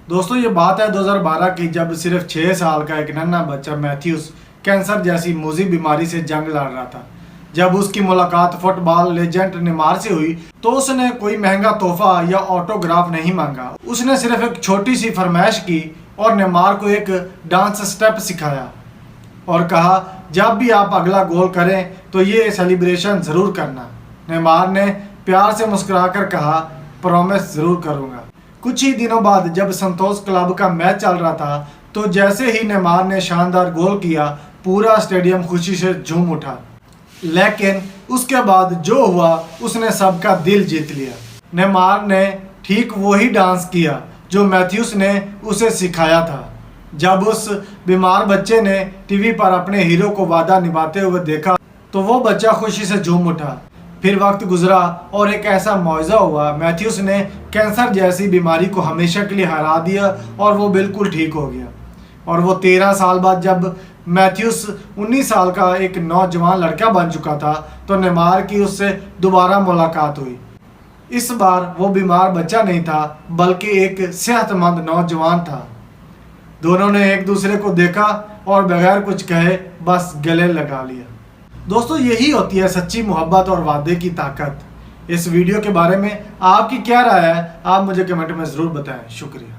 दोस्तों ये बात है 2012 की, जब सिर्फ 6 साल का एक नन्हा बच्चा मैथ्यूस कैंसर जैसी मोजी बीमारी से जंग लड़ रहा था। जब उसकी मुलाकात फुटबॉल लेजेंड नेमार से हुई तो उसने कोई महंगा तोहफा या ऑटोग्राफ नहीं मांगा। उसने सिर्फ एक छोटी सी फरमाइश की और नेमार को एक डांस स्टेप सिखाया और कहा, जब भी आप अगला गोल करें तो ये सेलिब्रेशन ज़रूर करना। नेमार ने प्यार से मुस्कुराकर कहा, प्रॉमिस ज़रूर करूँगा। कुछ ही दिनों बाद जब संतोष क्लब का मैच चल रहा था तो जैसे ही नेमार ने शानदार गोल किया, पूरा स्टेडियम खुशी से झूम उठा। लेकिन उसके बाद जो हुआ, उसने सबका दिल जीत लिया। नेमार ने ठीक वही डांस किया जो मैथ्यूस ने उसे सिखाया था। जब उस बीमार बच्चे ने टीवी पर अपने हीरो को वादा निभाते हुए देखा तो वो बच्चा खुशी से झूम उठा। फिर वक्त गुजरा और एक ऐसा मौजज़ा हुआ, मैथ्यूस ने कैंसर जैसी बीमारी को हमेशा के लिए हरा दिया और वो बिल्कुल ठीक हो गया। और वो 13 साल बाद जब मैथ्यूस 19 साल का एक नौजवान लड़का बन चुका था तो नेमार की उससे दोबारा मुलाकात हुई। इस बार वो बीमार बच्चा नहीं था बल्कि एक सेहतमंद नौजवान था। दोनों ने एक दूसरे को देखा और बगैर कुछ कहे बस गले लगा लिया। दोस्तों यही होती है सच्ची मोहब्बत और वादे की ताकत। इस वीडियो के बारे में आपकी क्या राय है, आप मुझे कमेंट में ज़रूर बताएं। शुक्रिया।